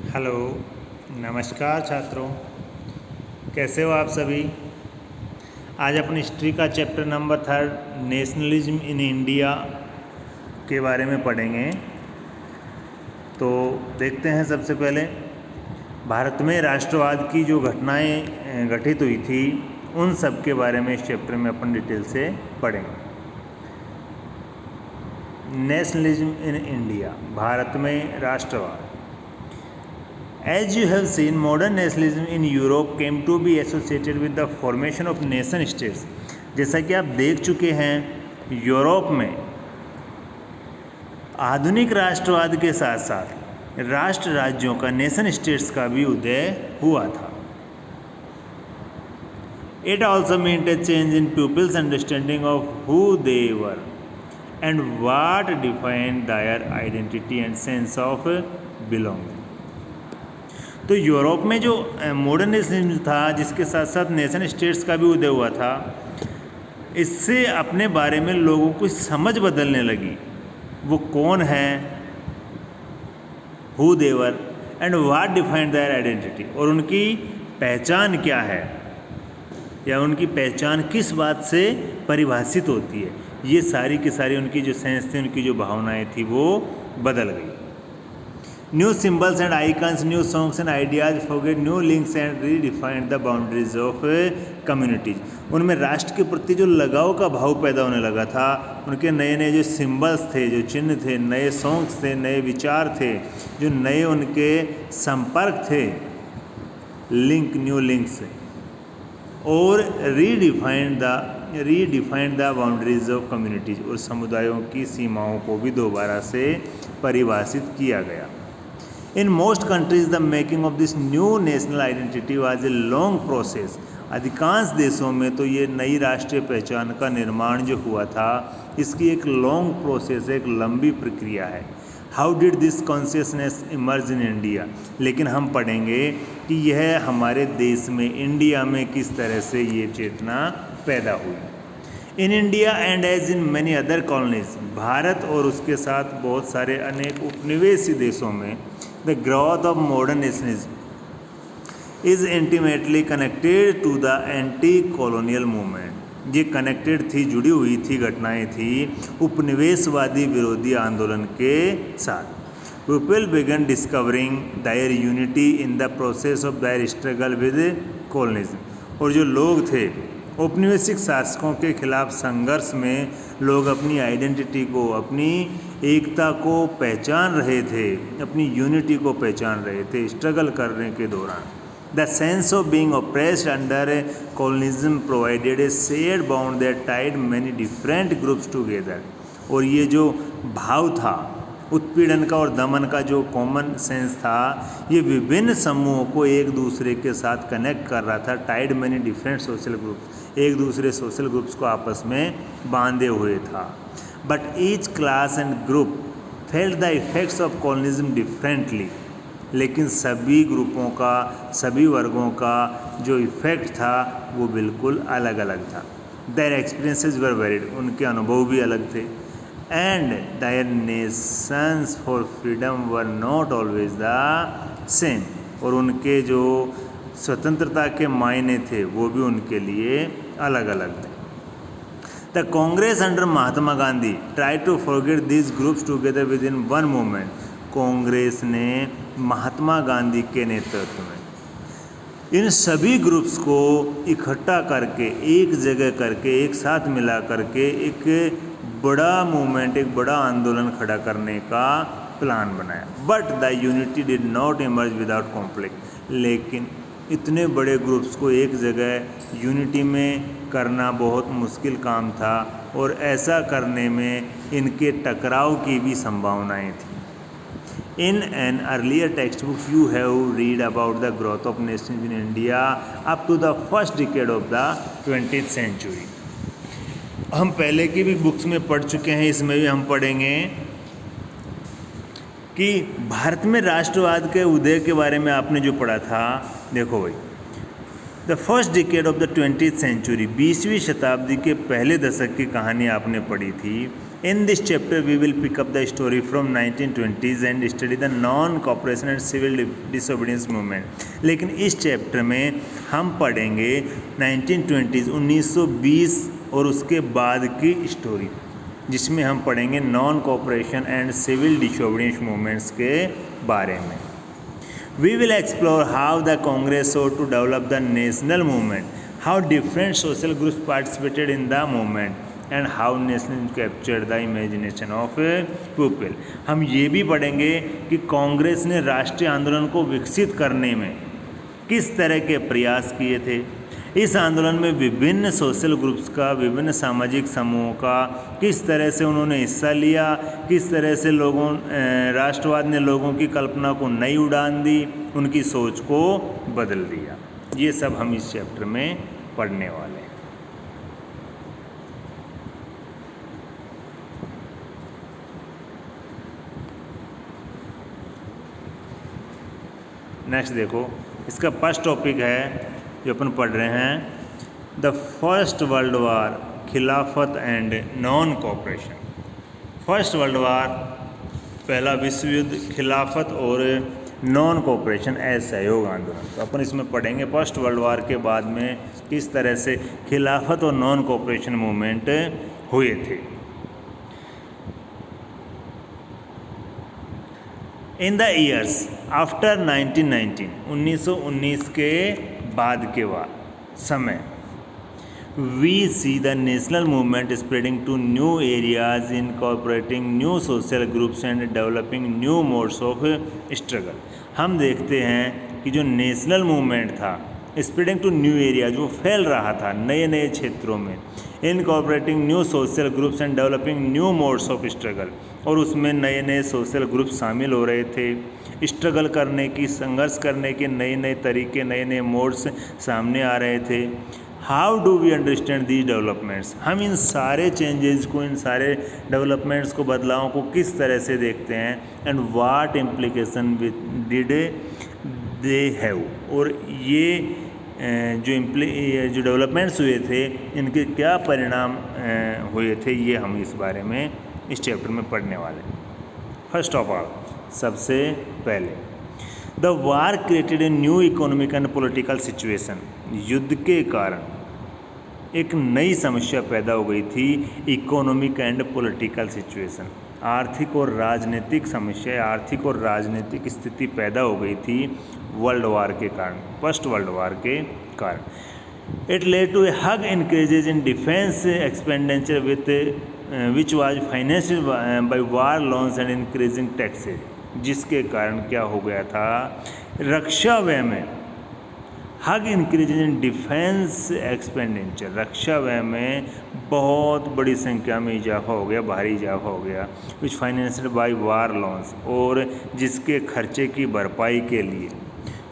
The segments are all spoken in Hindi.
हेलो, नमस्कार छात्रों। कैसे हो आप सभी। आज अपन हिस्ट्री का chapter number 3 nationalism in India के बारे में पढ़ेंगे। तो देखते हैं, सबसे पहले भारत में राष्ट्रवाद की जो घटनाएं घटित हुई थी उन सब के बारे में इस चैप्टर में अपन डिटेल से पढ़ेंगे। नेशनलिज्म इन इंडिया, भारत में राष्ट्रवाद। As you have seen, modern nationalism in Europe came to be associated with the formation of nation states. जैसा कि आप देख चुके हैं, यूरोप में आधुनिक राष्ट्रवाद के साथ साथ राष्ट्र राज्यों का, नेशन स्टेट्स का भी उदय हुआ था। It also meant a change in people's understanding of who they were and what defined their identity and sense of belonging. तो यूरोप में जो मॉडर्न नेशनलिज्म था, जिसके साथ साथ नेशन स्टेट्स का भी उदय हुआ था, इससे अपने बारे में लोगों की समझ बदलने लगी। वो कौन है, who they were and what defined their identity, और उनकी पहचान क्या है या उनकी पहचान किस बात से परिभाषित होती है। ये सारी की सारी उनकी जो सेंस थी, उनकी जो भावनाएं थी, वो बदल गई। New symbols and icons, new songs and ideas forget new links and redefined the boundaries of communities. उनमें राष्ट्र के प्रति जो लगाव का भाव पैदा होने लगा था, उनके नए नए जो सिंबल्स थे, जो चिन्ह थे, नए सॉन्ग्स थे, नए विचार थे, जो नए उनके संपर्क थे, न्यू लिंक्स, और redefined the boundaries of communities, और समुदायों की सीमाओं को भी दोबारा से परिभाषित किया गया। In most countries, the making of this new national identity was a long process. अधिकांश देशों में तो ये नई राष्ट्रीय पहचान का निर्माण जो हुआ था, इसकी एक लॉन्ग प्रोसेस, एक लंबी प्रक्रिया है। How did this consciousness emerge in India? लेकिन हम पढ़ेंगे कि यह हमारे देश में, इंडिया में किस तरह से ये चेतना पैदा हुई। In India and as in many other colonies, भारत और उसके साथ बहुत सारे अनेक उपनिवेशी देशों में, the growth of modern nationalism is intimately connected to the anti-colonial movement. ये कनेक्टेड थी, जुड़ी हुई थी, घटनाएं थी उपनिवेशवादी विरोधी आंदोलन के साथ। People began discovering their unity in the process of their struggle with colonialism. और जो लोग थे, औपनिवेशिक शासकों के खिलाफ संघर्ष में लोग अपनी आइडेंटिटी को, अपनी एकता को पहचान रहे थे, अपनी यूनिटी को पहचान रहे थे स्ट्रगल करने के दौरान। The sense of being oppressed under colonialism provided a shared bond that tied many different groups together. और ये जो भाव था उत्पीड़न का और दमन का, जो कॉमन सेंस था, ये विभिन्न समूहों को एक दूसरे के साथ कनेक्ट कर रहा था। Tied many different social groups, एक दूसरे सोशल ग्रुप्स को आपस में बांधे हुए था। But each class and group felt the effects of colonialism differently. लेकिन सभी ग्रुपों का, सभी वर्गों का जो इफ़ेक्ट था वो बिल्कुल अलग अलग था। देयर एक्सपीरियंसेस वर वेरिड, उनके अनुभव भी अलग थे। And their notions for freedom were not always the same, और उनके जो स्वतंत्रता के मायने थे वो भी उनके लिए अलग अलग थे। The Congress under Mahatma Gandhi tried to forget these groups together within one movement. Congress ने महात्मा गांधी के नेतृत्व में इन सभी ग्रुप्स को इकट्ठा करके, एक जगह करके, एक साथ मिला करके एक बड़ा मूवमेंट, एक बड़ा आंदोलन खड़ा करने का प्लान बनाया। But the unity did not emerge without conflict. लेकिन इतने बड़े ग्रुप्स को एक जगह यूनिटी में करना बहुत मुश्किल काम था, और ऐसा करने में इनके टकराव की भी संभावनाएं थी। In an earlier textbook, you have read about the growth of nations in India up to the first decade of the 20th century. हम पहले की भी बुक्स में पढ़ चुके हैं, इसमें भी हम पढ़ेंगे कि भारत में राष्ट्रवाद के उदय के बारे में आपने जो पढ़ा था। देखो भाई, the first decade of the 20th century, 20वीं शताब्दी के पहले दशक की कहानी आपने पढ़ी थी। In this chapter we will pick up the story from 1920s and study the non cooperation and civil disobedience movement. लेकिन इस चैप्टर में हम पढ़ेंगे 1920s 1920 और उसके बाद की स्टोरी, जिसमें हम पढ़ेंगे non cooperation and civil disobedience movements के बारे में। We will explore how the Congress sought to develop the national movement, how different social groups participated in the movement, and how nationalism captured the imagination of people. हम ये भी पढ़ेंगे कि कांग्रेस ने राष्ट्रीय आंदोलन को विकसित करने में किस तरह के प्रयास किए थे। इस आंदोलन में विभिन्न सोशल ग्रुप्स का, विभिन्न सामाजिक समूहों का किस तरह से उन्होंने हिस्सा लिया, किस तरह से राष्ट्रवाद ने लोगों की कल्पना को नई उड़ान दी, उनकी सोच को बदल दिया। ये सब हम इस चैप्टर में पढ़ने वाले हैं। नेक्स्ट देखो, इसका फर्स्ट टॉपिक है जो अपन पढ़ रहे हैं, द फर्स्ट वर्ल्ड वार, खिलाफत and non cooperation. First world war, पहला विश्व युद्ध, खिलाफत और नॉन कॉपरेशन असहयोग आंदोलन। तो अपन इसमें पढ़ेंगे फर्स्ट वर्ल्ड वार के बाद में किस तरह से खिलाफत और नॉन कॉपरेशन मूवमेंट हुए थे। इन द ईयर्स आफ्टर 1919, 1919 के बाद के समय, we see the national movement spreading to new areas, incorporating new social groups and developing new modes of struggle. हम देखते हैं कि जो नेशनल मूवमेंट था, स्प्रेडिंग टू न्यू एरियाज, वो फैल रहा था नए नए क्षेत्रों में, incorporating new social groups and developing new modes of struggle, और उसमें नए नए सोशल ग्रुप शामिल हो रहे थे। स्ट्रगल करने की, संघर्ष करने के नए नए तरीके, नए नए मोड्स सामने आ रहे थे। How do we understand these developments, हम इन सारे चेंजेस को, इन सारे डेवलपमेंट्स को, बदलावों को किस तरह से देखते हैं, and what implication did they have, और ये जो डेवलपमेंट्स हुए थे इनके क्या परिणाम हुए थे, ये हम इस बारे में इस चैप्टर में पढ़ने वाले हैं। फर्स्ट ऑफ ऑल, सबसे पहले, the war created a new economic and political situation. युद्ध के कारण एक नई समस्या पैदा हो गई थी, इकोनॉमिक एंड पॉलिटिकल सिचुएशन। आर्थिक और राजनीतिक समस्या, आर्थिक और राजनीतिक स्थिति पैदा हो गई थी वर्ल्ड वार के कारण, फर्स्ट वर्ल्ड वार के कारण। It led to a huge increases in defence expenditure with which was financed by war loans and increasing taxes, जिसके कारण क्या हो गया था, रक्षा व्यय में huge increase in defence expenditure, रक्षा व्यय में बहुत बड़ी संख्या में इजाफा हो गया, भारी इजाफा हो गया, विच फाइनेंस्ड बाय वार लोन्स, और जिसके खर्चे की भरपाई के लिए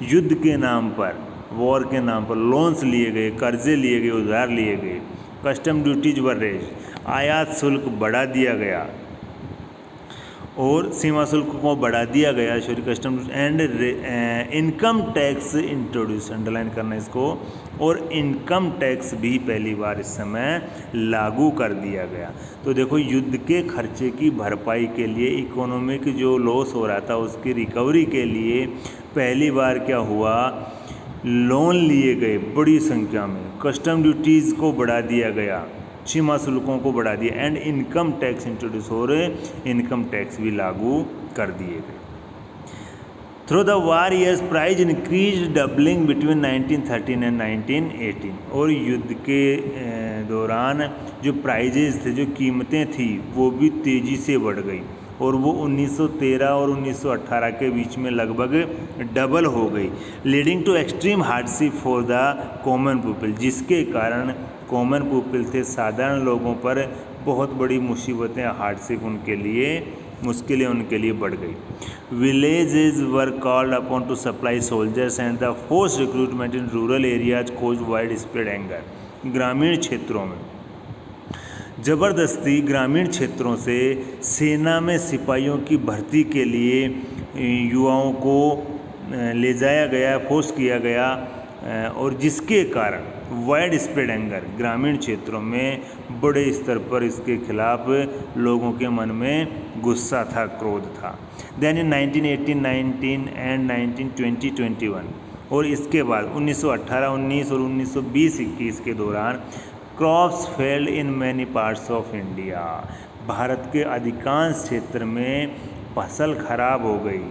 युद्ध के नाम पर, वॉर के नाम पर लोन्स लिए गए, कर्जे लिए गए, उधार लिए गए। कस्टम ड्यूटीज वर रेज, आयात शुल्क बढ़ा दिया गया और सीमा शुल्क को बढ़ा दिया गया, sorry custom and income tax introduce, underline करना इसको, और इनकम टैक्स भी पहली बार इस समय लागू कर दिया गया। तो देखो, युद्ध के खर्चे की भरपाई के लिए, इकोनॉमिक जो लॉस हो रहा था उसकी रिकवरी के लिए पहली बार क्या हुआ, लोन लिए गए बड़ी संख्या में, कस्टम ड्यूटीज़ को बढ़ा दिया गया, सीमा शुल्कों को बढ़ा दिया, एंड इनकम टैक्स इंट्रोड्यूस हो रहे, इनकम टैक्स भी लागू कर दिए गए। Through the war years prices increased doubling between 1913 and 1918, और युद्ध के दौरान जो प्राइजेज थे, जो कीमतें थी, वो भी तेज़ी से बढ़ गई, और वो 1913 और 1918 के बीच में लगभग डबल हो गई, leading to extreme hardship for the common people, जिसके कारण कॉमन पीपल थे, साधारण लोगों पर बहुत बड़ी मुसीबतें, हार्डशिप उनके लिए, मुश्किलें उनके लिए बढ़ गई। Villages were called upon to supply soldiers and the forced recruitment in rural areas caused widespread anger, ग्रामीण क्षेत्रों में ज़बरदस्ती ग्रामीण क्षेत्रों से सेना में सिपाहियों की भर्ती के लिए युवाओं को ले जाया गया, फोर्स किया गया, और जिसके कारण वाइड स्प्रेड एंगर, ग्रामीण क्षेत्रों में बड़े स्तर पर इसके खिलाफ लोगों के मन में गुस्सा था, क्रोध था। देन इन 1918, 19 एंड 1920, 21 और इसके बाद 1918, 19 और 1920, 21 के दौरान crops failed in many parts of India, Bharat के अधिकांश क्षेत्र में फसल खराब हो गई,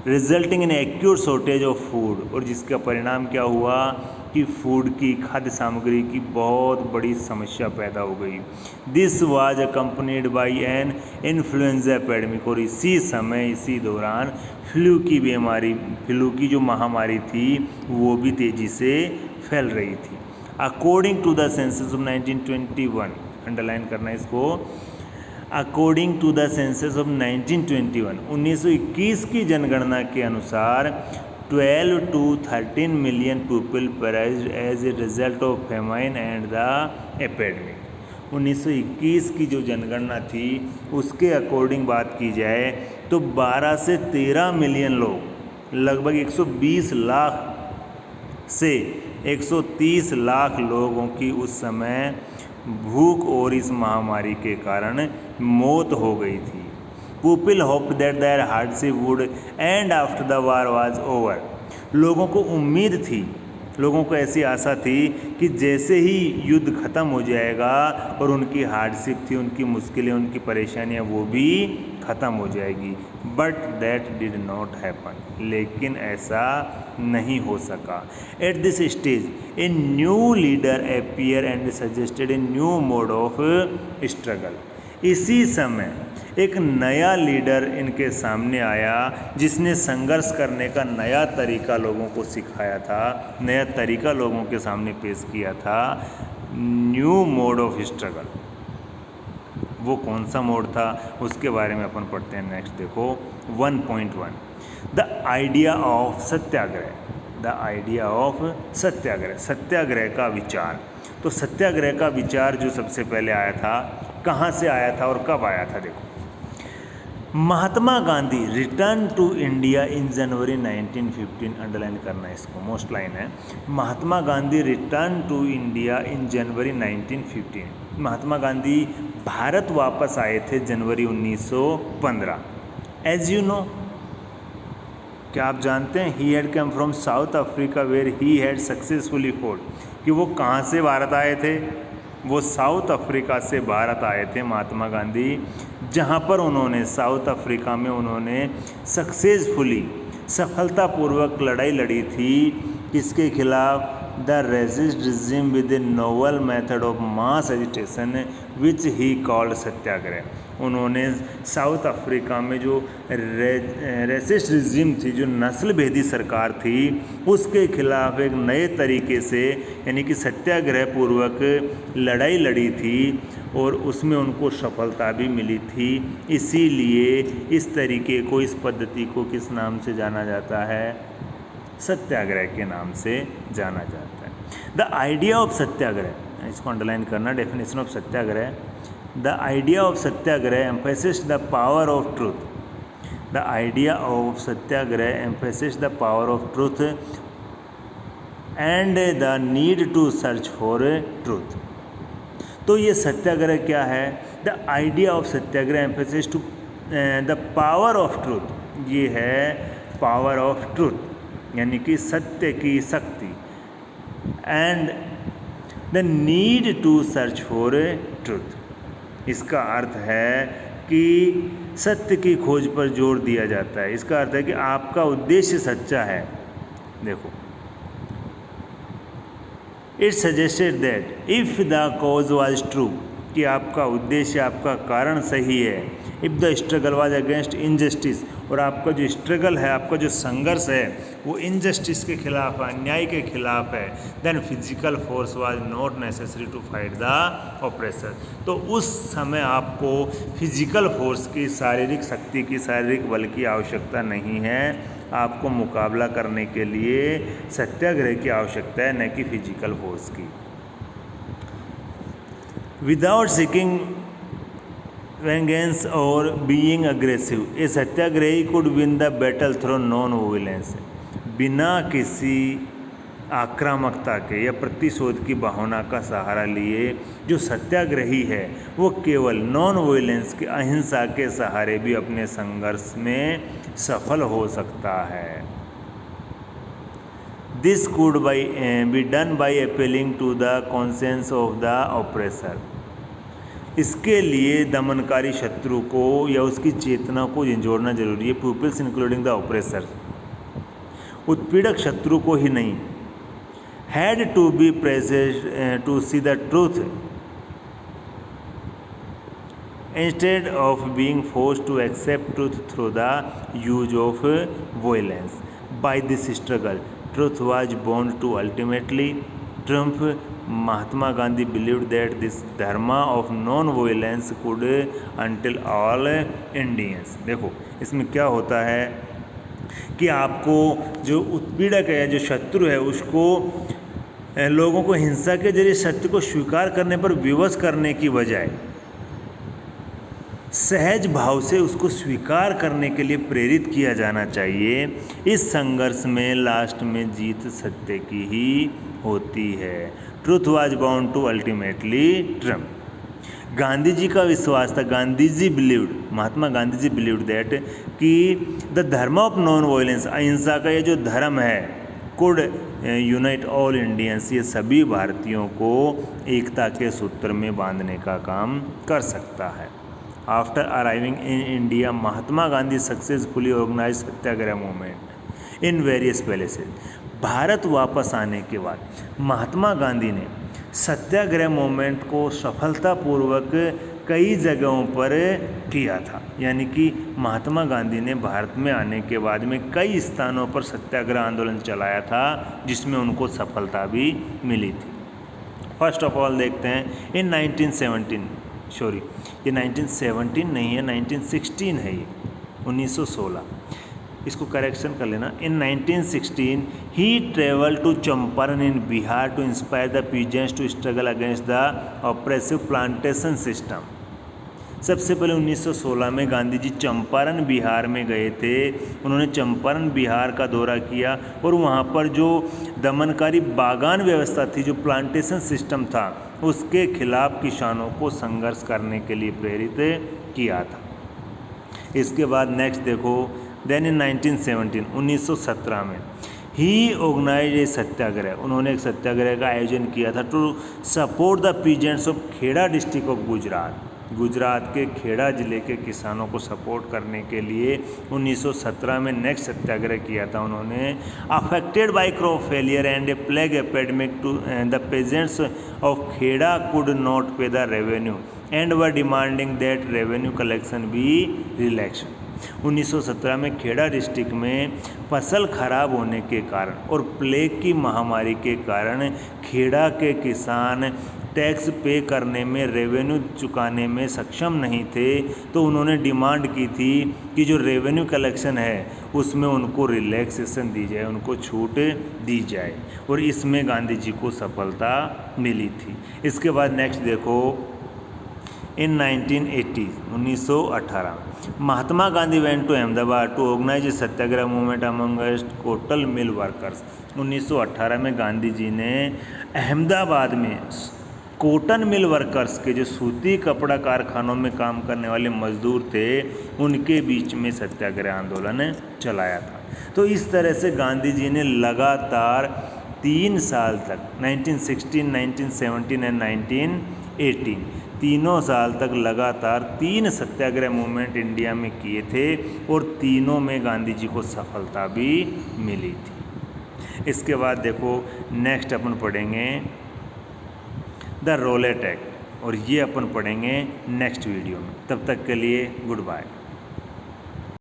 resulting in acute shortage of food, और जिसका परिणाम क्या हुआ कि फूड की, खाद्य सामग्री की बहुत बड़ी समस्या पैदा हो गई। This was accompanied by an influenza epidemic, और इसी समय, इसी दौरान फ्लू की बीमारी, फ्लू की जो महामारी थी वो भी तेज़ी से फैल रही थी। According to the census of 1921, underline करना इसको, according to the census of 1921, 1921 की जनगणना के अनुसार 12 to 13 million people perished as a result of famine and the epidemic. 1921 की जो जनगणना थी उसके अकॉर्डिंग बात की जाए तो 12 से 13 मिलियन लोग, लगभग 120 लाख से 130 लाख लोगों की उस समय भूख और इस महामारी के कारण मौत हो गई थी। People hoped that their hardship would end after the war was over, लोगों को उम्मीद थी, लोगों को ऐसी आशा थी कि जैसे ही युद्ध ख़त्म हो जाएगा और उनकी हार्डशिप थी, उनकी मुश्किलें, उनकी परेशानियां वो भी ख़त्म हो जाएगी। But that did not happen, लेकिन ऐसा नहीं हो सका। At this stage a new leader appear and suggested a new mode of struggle, इसी समय एक नया लीडर इनके सामने आया जिसने संघर्ष करने का नया तरीका लोगों को सिखाया था, नया तरीका लोगों के सामने पेश किया था, न्यू मोड ऑफ स्ट्रगल। वो कौन सा मोड था उसके बारे में अपन पढ़ते हैं नेक्स्ट। देखो 1.1, the idea of satyagraha, the idea of satyagraha, सत्याग्रह का विचार। तो सत्याग्रह का विचार जो सबसे पहले आया था, कहाँ से आया था और कब आया था? देखो, Mahatma Gandhi return to India in January 1915, underline करना है इसको, मोस्ट लाइन है। Mahatma Gandhi return to India in January 1915, Mahatma Gandhi Bharat वापस आए थे जनवरी 1915। एज यू नो, क्या आप जानते हैं, he had come from South Africa where he had successfully fought, कि वो कहाँ से भारत आए थे? वो साउथ अफ्रीका से भारत आए थे महात्मा गांधी, जहाँ पर उन्होंने साउथ अफ्रीका में उन्होंने सक्सेसफुली, सफलतापूर्वक लड़ाई लड़ी थी। किसके खिलाफ? The racist regime with a novel method of mass agitation which he called satyagraha. उन्होंने साउथ अफ्रीका में जो रेसिस्ट रिजिम थी, जो नस्ल भेदी सरकार थी, उसके खिलाफ एक नए तरीके से, यानी कि सत्याग्रह पूर्वक लड़ाई लड़ी थी और उसमें उनको सफलता भी मिली थी। इसीलिए इस तरीके को, इस पद्धति को किस नाम से जाना जाता है? सत्याग्रह के नाम से जाना जाता है। द आइडिया ऑफ सत्याग्रह, इसको अंडरलाइन करना, definition of satyagraha. The idea of satyagraha emphasised the power of truth, the idea of satyagraha emphasised the power of truth and the need to search for truth. तो ये सत्याग्रह क्या है? The idea of satyagraha emphasised to the power of truth, ये है पावर ऑफ ट्रूथ, यानी कि सत्य की शक्ति, and the need to search for truth. इसका अर्थ है कि सत्य की खोज पर जोर दिया जाता है। इसका अर्थ है कि आपका उद्देश्य सच्चा है। देखो, it suggested that if the cause was true, कि आपका उद्देश्य, आपका कारण सही है। If the struggle was against injustice, और आपका जो स्ट्रगल है, आपका जो संघर्ष है वो इनजस्टिस के खिलाफ है, अन्याय के खिलाफ है, then physical force was not necessary to fight the oppressor. तो उस समय आपको फिजिकल फोर्स की, शारीरिक शक्ति की, शारीरिक बल की आवश्यकता नहीं है। आपको मुकाबला करने के लिए सत्याग्रह की आवश्यकता है, न कि फिजिकल फोर्स की। विदाउट सीकिंग वेंगेंस और being aggressive, a satyagrahi could win the battle through non violence, बिना किसी आक्रामकता के या प्रतिशोध की भावना का सहारा लिए जो सत्याग्रही है वो केवल नॉन वायलेंस के अहिंसा के सहारे भी अपने संघर्ष में सफल हो सकता है। This could be done by appealing to the conscience of the oppressor. इसके लिए दमनकारी शत्रु को या उसकी चेतना को झंझोड़ना जरूरी है। पीपल्स इंक्लूडिंग द ऑपरेसर, उत्पीड़क शत्रु को ही नहीं। Had to be persuaded to see the truth instead of being forced to accept truth through the use of violence. By this struggle truth was बोर्न to ultimately triumph. Mahatma Gandhi believed that this dharma of non violence could unite all Indians. देखो इसमें क्या होता है कि आपको जो उत्पीड़क है, जो शत्रु है, उसको लोगों को हिंसा के जरिए सत्य को स्वीकार करने पर विवश करने की बजाय सहज भाव से उसको स्वीकार करने के लिए प्रेरित किया जाना चाहिए। इस संघर्ष में लास्ट में जीत सत्य की ही होती है। Truth was bound to ultimately triumph. Gandhi ji का विश्वास था, Gandhi ji believed, Mahatma Gandhi ji believed that कि the dharma of non violence, अहिंसा का ये जो धर्म है, कुड यूनाइट ऑल इंडियंस, ये सभी भारतीयों को एकता के सूत्र में बांधने का काम कर सकता है। After arriving in India Mahatma Gandhi successfully organised satyagraha movement in various places. भारत वापस आने के बाद महात्मा गांधी ने सत्याग्रह मूवमेंट को सफलतापूर्वक कई जगहों पर किया था। यानी कि महात्मा गांधी ने भारत में आने के बाद में कई स्थानों पर सत्याग्रह आंदोलन चलाया था जिसमें उनको सफलता भी मिली थी। फर्स्ट ऑफ ऑल देखते हैं इन 1917 नहीं है, 1916 है, ये 1916, इसको करेक्शन कर लेना। In 1916 he travel to Champaran in Bihar to inspire the peasants to struggle against the oppressive plantation system. सबसे पहले 1916 में गांधी जी चंपारण बिहार में गए थे। उन्होंने चंपारण बिहार का दौरा किया और वहाँ पर जो दमनकारी बागान व्यवस्था थी, जो प्लांटेशन सिस्टम था, उसके खिलाफ किसानों को संघर्ष करने के लिए प्रेरित किया था। इसके बाद नेक्स्ट देखो, देन इन 1917 में ही ऑर्गेनाइज ए सत्याग्रह। उन्होंने एक सत्याग्रह का आयोजन किया था to support the peasants of Kheda district of Gujarat. Gujarat के खेड़ा ज़िले के किसानों को सपोर्ट करने के लिए 1917 में नेक्स्ट सत्याग्रह किया था उन्होंने। Affected by crop failure and a plague epidemic to the peasants of Kheda could not pay the revenue and were demanding that revenue collection be relax. 1917 में खेड़ा डिस्ट्रिक्ट में फसल खराब होने के कारण और प्लेग की महामारी के कारण खेड़ा के किसान टैक्स पे करने में, रेवेन्यू चुकाने में सक्षम नहीं थे। तो उन्होंने डिमांड की थी कि जो रेवेन्यू कलेक्शन है उसमें उनको रिलैक्सेशन दी जाए, उनको छूट दी जाए, और इसमें गांधी जी को सफलता मिली थी। इसके बाद नेक्स्ट देखो, in 1918 Mahatma Gandhi went to Ahmedabad to organise a satyagraha movement amongst cotton mill workers. 1918 में गांधी जी ने अहमदाबाद में कॉटन मिल वर्कर्स के, जो सूती कपड़ा कारखानों में काम करने वाले मजदूर थे, उनके बीच में सत्याग्रह आंदोलन चलाया था। तो इस तरह से गांधी जी ने लगातार 3 साल तक 1916, 1917 एंड 1918 तीनों साल तक लगातार 3 सत्याग्रह मूवमेंट इंडिया में किए थे और तीनों में गांधी जी को सफलता भी मिली थी। इसके बाद देखो नेक्स्ट अपन पढ़ेंगे द रोलेट एक्ट, और ये अपन पढ़ेंगे नेक्स्ट वीडियो में। तब तक के लिए गुड बाय।